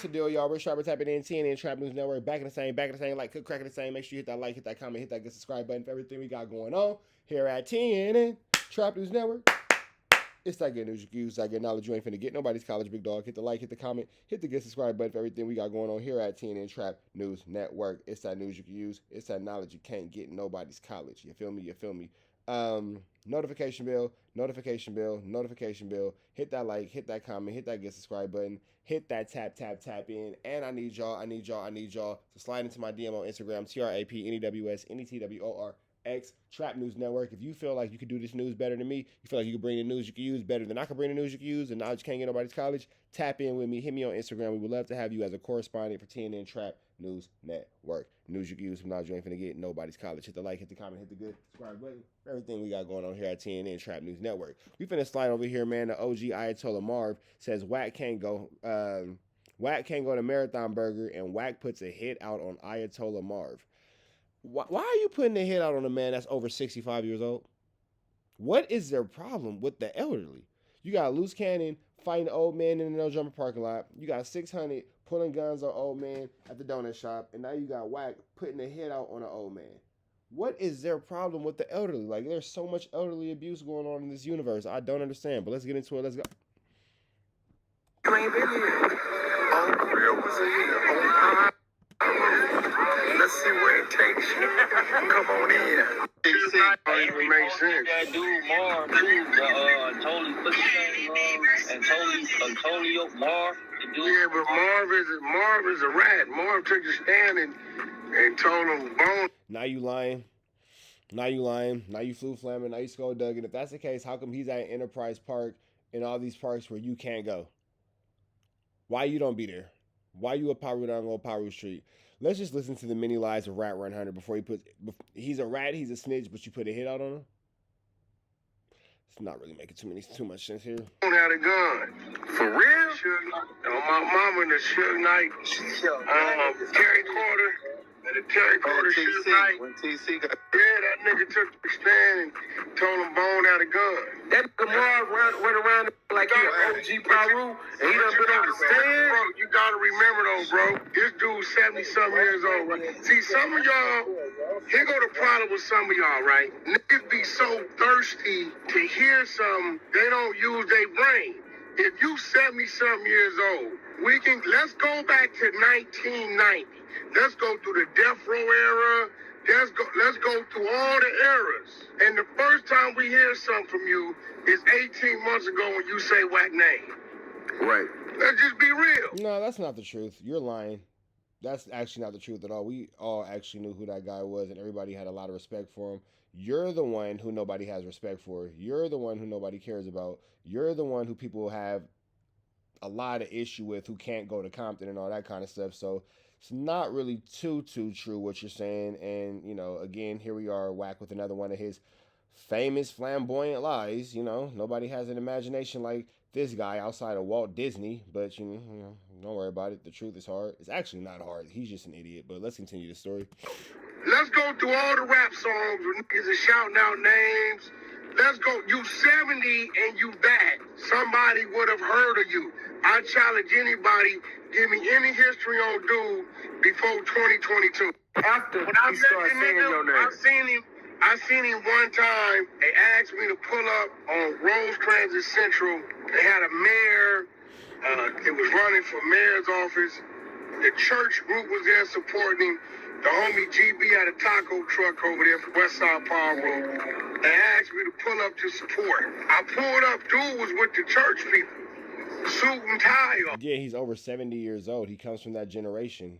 the deal, y'all. We're Sharper tapping in TNN Trap News Network. Back in the same, like, cook crack in the same. Make sure you hit that like, hit that comment, hit that good subscribe button for everything we got going on here at TNN Trap News Network. It's that good news you can use, that good knowledge you ain't finna get. Nobody's college, big dog. Hit the like, hit the comment, hit the good subscribe button for everything we got going on here at TNN Trap News Network. It's that news you can use. It's that knowledge you can't get. Nobody's college. You feel me? You feel me? Notification bell, notification bell, notification bell. Hit that like, hit that comment, hit that get subscribe button, hit that tap in. And I need y'all to slide into my DM on Instagram, TRAPNEWS Trap News Network. If you feel like you could do this news better than me, you feel like you could bring the news you can use better than I can bring the news you can use, and knowledge can't get nobody's college, tap in with me, hit me on Instagram. We would love to have you as a correspondent for TNN Trap News Network. News you can use from knowledge you ain't finna get nobody's college. Hit the like, hit the comment, hit the good subscribe button. Everything we got going on here at TNN Trap News Network. We finna slide over here, man. The OG Ayatollah Marv says Wack can't go to Marathon Burger, and Wack puts a hit out on Ayatollah Marv. Why are you putting a hit out on a man that's over 65 years old? What is their problem with the elderly? You got Loose Cannon fighting an old man in the No Jumper parking lot. You got 600 pulling guns on old man at the donut shop. And now you got Wack putting a hit out on an old man. What is their problem with the elderly? Like, there's so much elderly abuse going on in this universe. I don't understand. But let's get into it. Let's go. Let's see where it takes you. Come on in. It even makes sense. That dude Marv too, Antonio Marv. Yeah, but Marv is a rat. Marv took a stand and told him bone. Now you lying. Now you flu flamming. Now you skull dugging. If that's the case, how come he's at Enterprise Park and all these parks where you can't go? Why you don't be there? Why you a Piru down on Piru Street? Let's just listen to the many lies of Rat Run Hunter before he's a rat, he's a snitch, but you put a hit out on him? It's not really making too much sense here. Had a gun. For real? My mama in the Suge Knight, Terry Carter. The Terry Carter Suge Knight. When TC got... Yeah, that nigga took the stand and told him Bone had a gun. That nigga Marv went around like he was OG Piru, and he done been on the stand. Bro, you gotta remember though, bro. This dude's 70-something years old, right? See, some of y'all, here go the problem with some of y'all, right? Niggas be so thirsty to hear something, they don't use their brain. If you 70-something years old, let's go back to 1990. Let's go through the death row era. Let's go through all the eras. And the first time we hear something from you is 18 months ago when you say Wack name. Right. Let's just be real. No, that's not the truth. You're lying. That's actually not the truth at all. We all actually knew who that guy was, and everybody had a lot of respect for him. You're the one who nobody has respect for. You're the one who nobody cares about. You're the one who people have a lot of issue with, who can't go to Compton and all that kind of stuff. So it's not really too true what you're saying. And, you know, again, here we are, Wack with another one of his famous flamboyant lies. You know, nobody has an imagination like this guy outside of Walt Disney. But, you know, don't worry about it. The truth is hard. It's actually not hard. He's just an idiot. But let's continue the story. Let's go through all the rap songs where niggas are shouting out names. Let's go. You 70 and you back. Somebody would have heard of you. I challenge anybody, give me any history on dude before 2022. After when I started saying your name. I seen him one time. They asked me to pull up on Rose Transit Central. They had a mayor. It was running for mayor's office. The church group was there supporting him. The homie GB had a taco truck over there for Westside Palm Road. They asked me to pull up to support. I pulled up. Dude was with the church people. Suit and tie on. Yeah, he's over 70 years old. He comes from that generation.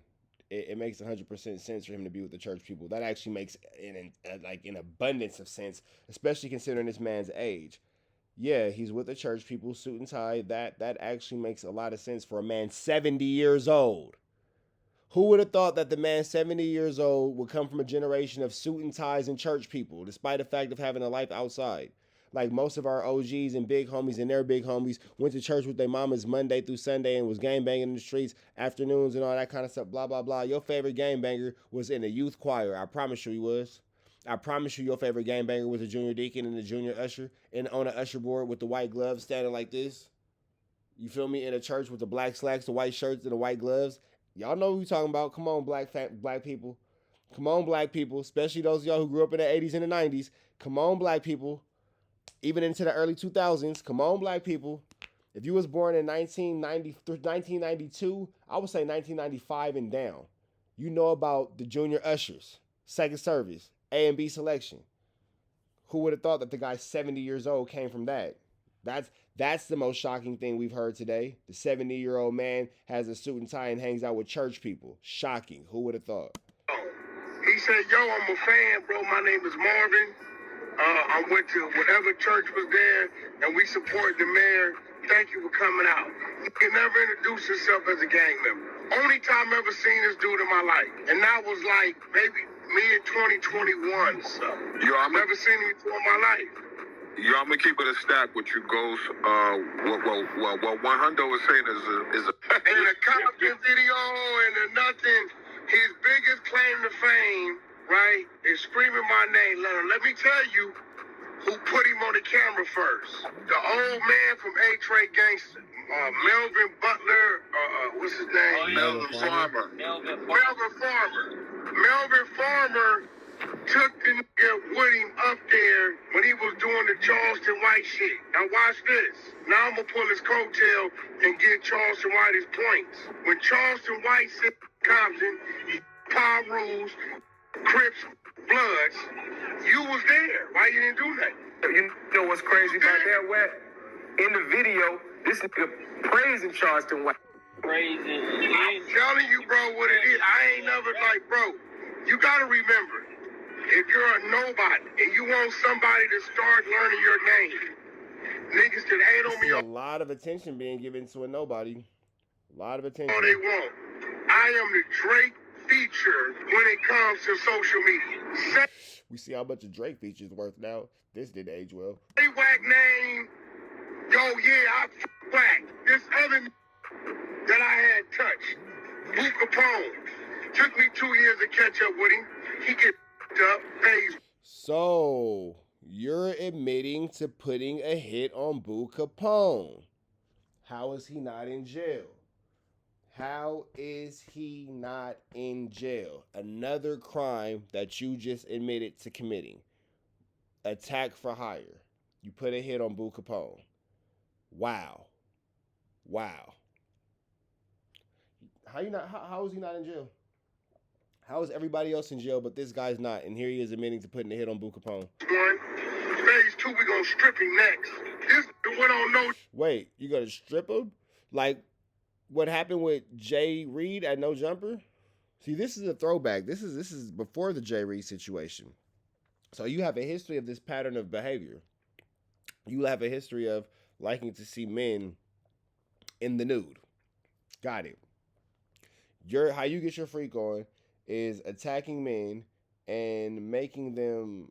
It makes 100% sense for him to be with the church people. That actually makes an abundance of sense, especially considering this man's age. Yeah, he's with the church people, suit and tie. That actually makes a lot of sense for a man 70 years old. Who would have thought that the man 70 years old would come from a generation of suit and ties and church people, despite the fact of having a life outside? Like most of our OGs and big homies and their big homies went to church with their mamas Monday through Sunday and was gangbanging in the streets, afternoons and all that kind of stuff, blah, blah, blah. Your favorite gangbanger was in a youth choir. I promise you he was. I promise you your favorite gangbanger was a junior deacon and a junior usher and on an usher board with the white gloves standing like this. You feel me? In a church with the black slacks, the white shirts, and the white gloves. Y'all know who we talking about. Come on, black people. Come on, black people. Especially those of y'all who grew up in the 80s and the 90s. Come on, black people. Even into the early 2000s. Come on, black people. If you was born in 1992, I would say 1995 and down. You know about the junior ushers, second service, A and B selection. Who would have thought that the guy 70 years old came from that? That's the most shocking thing we've heard today. The 70-year-old man has a suit and tie and hangs out with church people. Shocking. Who would have thought? He said, yo, I'm a fan, bro. My name is Marvin. I went to whatever church was there, and we support the mayor. Thank you for coming out. He never introduced himself as a gang member. Only time I ever seen this dude in my life. And that was like maybe me in 2021. So I've never seen him before in my life. Yo, I'm gonna keep it a stack with you, Ghost. What Hundo was saying is a in the Compton video and the nothing, his biggest claim to fame, right, is screaming my name. Let me tell you who put him on the camera first. The old man from A-Trade Gangster, Melvin Butler, what's his name? Melvin Farmer. Melvin Farmer took the nigga with him up there when he was doing the Charleston White shit. Now watch this. Now I'm gonna pull his coattail and get Charleston White his points. When Charleston White said Compton, Piru, Crips, Bloods, you was there. Why you didn't do nothing? You know what's crazy about that, Wack? In the video, this nigga praising Charleston White. Crazy. I'm telling you, bro, what it is. I ain't never like, bro, you gotta remember, if you're a nobody and you want somebody to start learning your name, niggas that hate on me. A lot of attention being given to a nobody. A lot of attention. All they want. I am the Drake feature when it comes to social media. We see how much a Drake feature is worth now. This didn't age well. Say Wack name. Yo, yeah, I Wack. This other that I had touched, Boo Capone. Took me 2 years to catch up with him. He get up, pays. So, you're admitting to putting a hit on Boo Capone. How is he not in jail? How is he not in jail? Another crime that you just admitted to committing. Attack for hire. You put a hit on Boo Capone. Wow. How is he not in jail? How is everybody else in jail but this guy's not? And here he is admitting to putting a hit on Boo Capone. Phase 2, we gonna strip him next. This went on no. Wait, you gonna strip him? Like what happened with Jay Reed at No Jumper? See, this is a throwback. This is before the Jay Reed situation. So you have a history of this pattern of behavior. You have a history of liking to see men in the nude. Got it. How you get your freak on is attacking men and making them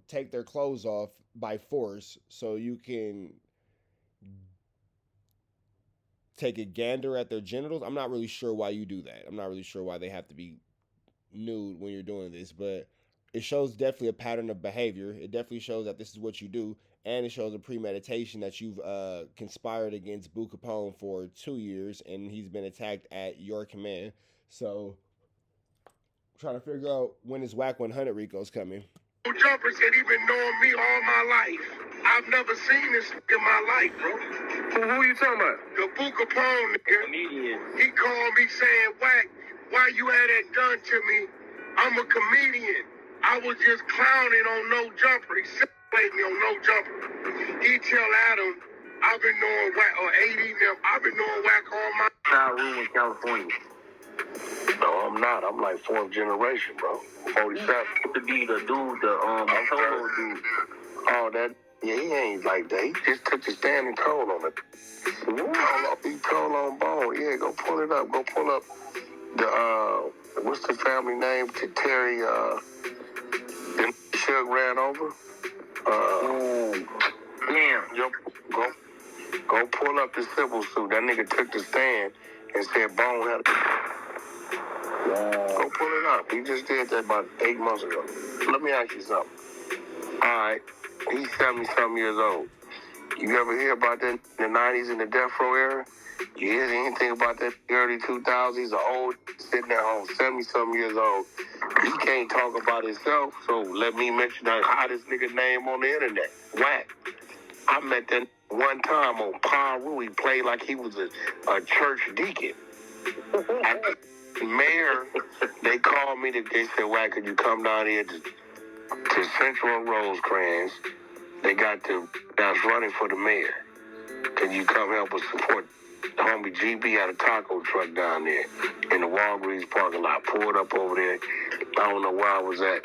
take their clothes off by force so you can take a gander at their genitals. I'm not really sure why you do that. I'm not really sure why they have to be nude when you're doing this, but it shows definitely a pattern of behavior. It definitely shows that this is what you do, and it shows a premeditation that you've conspired against Boo Capone for 2 years, and he's been attacked at your command. So, I'm trying to figure out when his Wack 100 Rico's coming. Jumpers had even known me all my life. I've never seen this in my life, bro. Who you talking about? The Boo Capone nigga. Comedian. He called me saying, Wack, why you had that done to me? I'm a comedian. I was just clowning on No Jumper. He celebrated me on No Jumper. He tell Adam, I've been knowing Wack, or 80 them, I've been knowing Wack all my Piru in California. No, I'm not. I'm like fourth generation, bro. 47. To be the dude, the solo dude. Oh, that. Yeah, he ain't like that. He just took the stand and told on it. He told on Bone. Yeah, go pull it up. Go pull up the, what's the family name? To Terry, the Shug ran over. Damn. Yep. Go pull up the civil suit. That nigga took the stand and said Bone had Go pull it up. He just did that about 8 months ago. Let me ask you something. All right. He's 70-something years old. You ever hear about that in the 90s in the death row era? You hear anything about that early 2000s? He's an old, sitting there home, 70-something years old. He can't talk about himself, so let me mention the hottest nigga name on the internet, Wack. I met that one time on Piru. He played like he was a church deacon. At the mayor, they called me, they said, Wack, could you come down here to Central and Rosecrans? They got that's running for the mayor. Can you come help us support? The homie GB had a taco truck down there in the Walgreens parking lot. Pulled up over there. I don't know where I was at.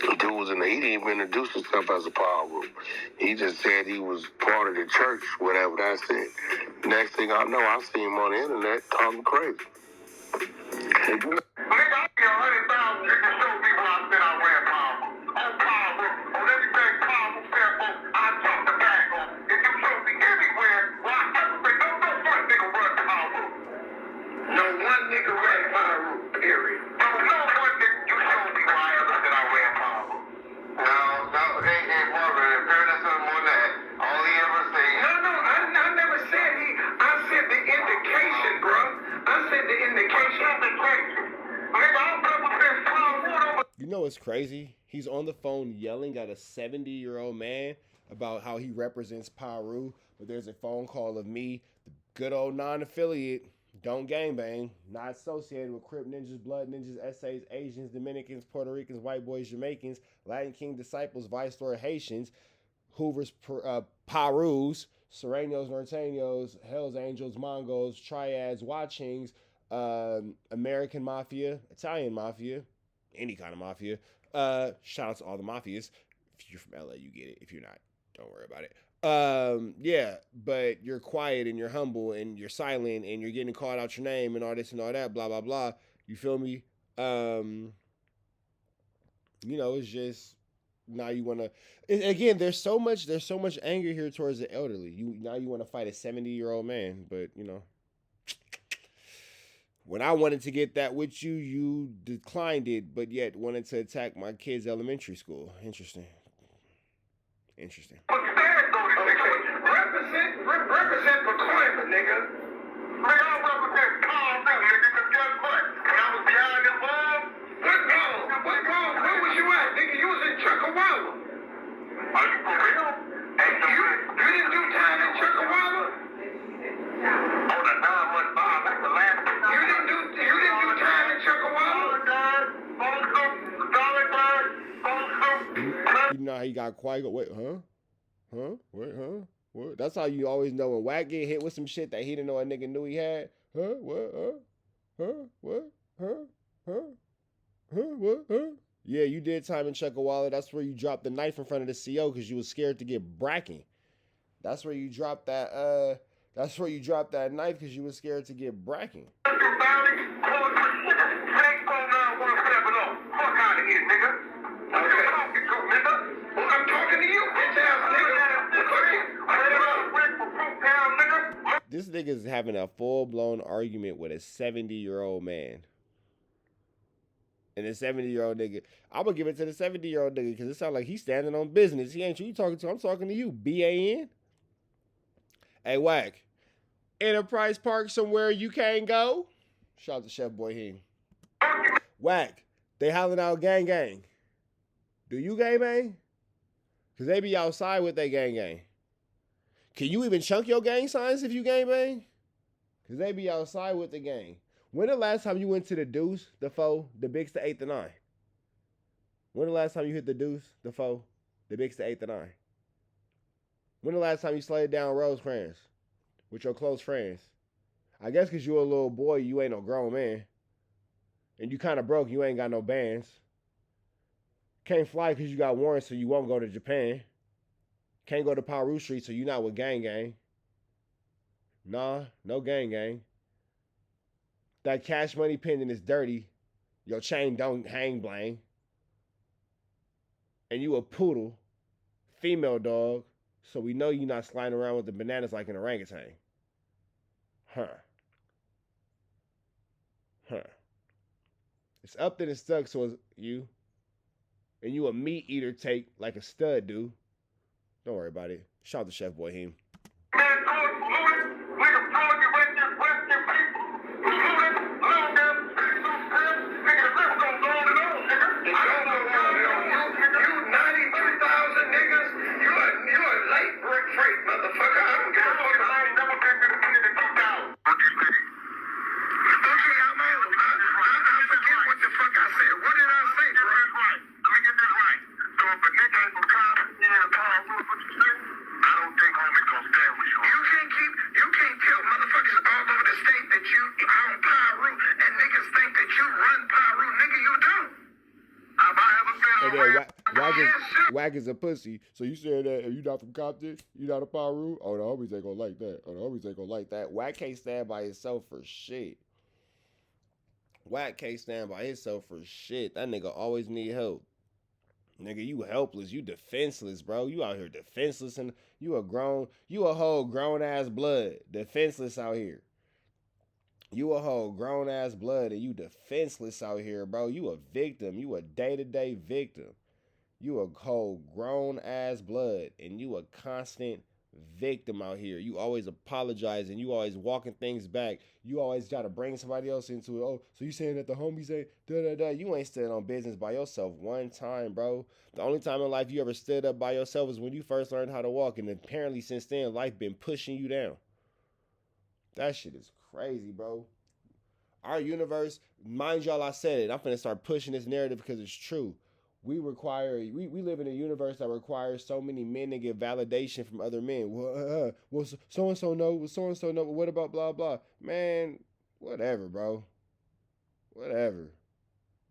The dude was in there. He didn't even introduce himself as a power group. He just said he was part of the church, whatever. That's it. Next thing I know, I see him on the internet talking crazy. You know what's crazy? He's on the phone yelling at a 70-year-old man about how he represents Piru, but there's a phone call of me, the good old non-affiliate, don't gangbang, not associated with Crip Ninjas, Blood Ninjas, SAs, Asians, Dominicans, Puerto Ricans, White Boys, Jamaicans, Latin King Disciples, Vice Lord Haitians, Hoovers, Pirus, Serenos, Norteños, Hells Angels, Mongos, Triads, Watchings, American Mafia, Italian Mafia, any kind of mafia. Shout out to all the mafias. If you're from LA, you get it. If you're not, don't worry about it. Yeah, but you're quiet and you're humble and you're silent and you're getting called out your name and all this and all that, blah, blah, blah. You feel me? You know, it's just now you want to, again, there's so much anger here towards the elderly. Now you want to fight a 70-year-old man, but you know, when I wanted to get that with you, you declined it, but yet wanted to attack my kid's elementary school. Interesting. Represent for Claymation, nigga. I represent Paul, nigga, because guess what? When I was behind the ball, where was you at, nigga? You was in Chuckawalla. Are you for real? Hey, you didn't do time in Chuckawalla? On a 9-month bomb, that's the last thing. You didn't do time in Chuckawalla? You know how he got quiet. Go, wait, huh? Huh? Wait, huh? What? That's how you always know when Wack get hit with some shit that he didn't know a nigga knew he had. Huh? What? Huh? What? Huh? What? Yeah, you did time in Chuckawalla. That's where you dropped the knife in front of the CO because you was scared to get bracking. That's where you dropped that. That's where you dropped that knife because you was scared to get bracking. This nigga's having a full-blown argument with a 70-year-old man. And the 70-year-old nigga, I'm going to give it to the 70-year-old nigga because it sounds like he's standing on business. He ain't you talking to. I'm talking to you, BAN. Hey, Wack. Enterprise Park somewhere you can't go? Shout out to Chef Boy Hing. Wack. They hollering out gang gang. Do you gang bang? Because they be outside with their gang gang. Can you even chunk your gang signs if you gang bang? Because they be outside with the gang. When the last time you went to the deuce, the four, the bigs, the 8, the 9? When the last time you hit the deuce, the four, the bigs, the 8, the 9? When the last time you slayed down Rosecrans with your close friends? I guess because you a little boy, you ain't no grown man. And you kind of broke, you ain't got no bands. Can't fly because you got warrants, so you won't go to Japan. Can't go to Piru Street, so you not with gang gang. Nah, no gang gang. That Cash Money pendant is dirty. Your chain don't hang blang. And you a poodle, female dog, so we know you not sliding around with the bananas like an orangutan. Huh. It's up that it's stuck, so it's you. And you a meat eater take like a stud do. Don't worry about it. Shout out to Chef Boy Heem. Wack is a pussy. So you saying that if you not from Compton, you not a Piru? Oh, the homies ain't gonna like that. Oh, the homies ain't gonna like that. Wack can't stand by himself for shit. Wack can't stand by himself for shit. That nigga always need help. Nigga, you helpless. You defenseless, bro. You out here defenseless, and you a whole grown ass blood. Defenseless out here. You a whole grown ass blood, and you defenseless out here, bro. You a victim. You a day-to-day victim. You a whole grown ass blood, and you a constant victim out here. You always apologizing. You always walking things back. You always got to bring somebody else into it. Oh, so you saying that the homies ain't da-da-da. You ain't stood on business by yourself one time, bro. The only time in life you ever stood up by yourself is when you first learned how to walk, and apparently since then, life been pushing you down. That shit is crazy, bro. Our universe, mind y'all, I said it. I'm finna start pushing this narrative because it's true. We live in a universe that requires so many men to get validation from other men. Well, so and so know. What about blah blah? Man, whatever, bro. Whatever.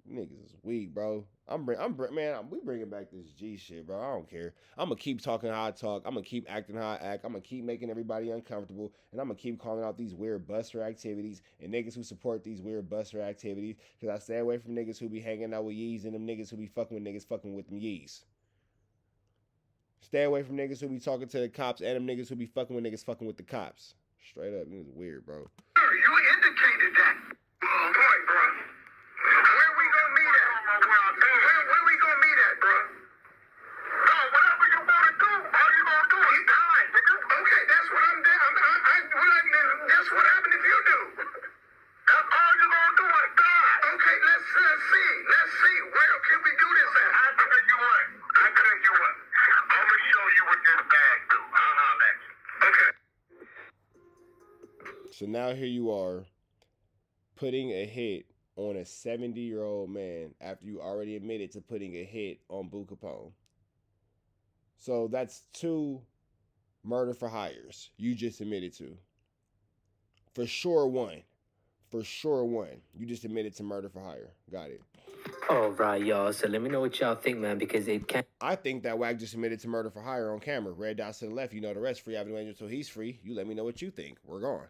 Niggas is weak, bro. We bringing back this G shit, bro. I don't care. I'm gonna keep talking how I talk. I'm gonna keep acting how I act. I'm gonna keep making everybody uncomfortable, and I'm gonna keep calling out these weird buster activities and niggas who support these weird buster activities. Cause I stay away from niggas who be hanging out with yees and them niggas who be fucking with niggas fucking with them yees. Stay away from niggas who be talking to the cops and them niggas who be fucking with niggas fucking with the cops. Straight up, niggas weird, bro. You indicated that. Oh boy, bro. Where we gonna meet at? Where we gonna meet at, bro? No, whatever you wanna do, all you gonna do is die, nigga. Okay, that's what I'm doing. That's what happened if you do. That's all you gonna do is die. Okay, let's see. Where can we do this at? I tell you what. I'm gonna show you what this bag do. I'll holler at you. Okay. So now here you are, putting a hit on a 70-year-old man after you already admitted to putting a hit on Boo Capone. So that's 2 murder for hires you just admitted to. For sure one. You just admitted to murder for hire. Got it. All right, y'all. So let me know what y'all think, man, because it can't. I think that Wack just admitted to murder for hire on camera. Red dots to the left. You know the rest. Free Avenue Angel till he's free. You let me know what you think. We're gone.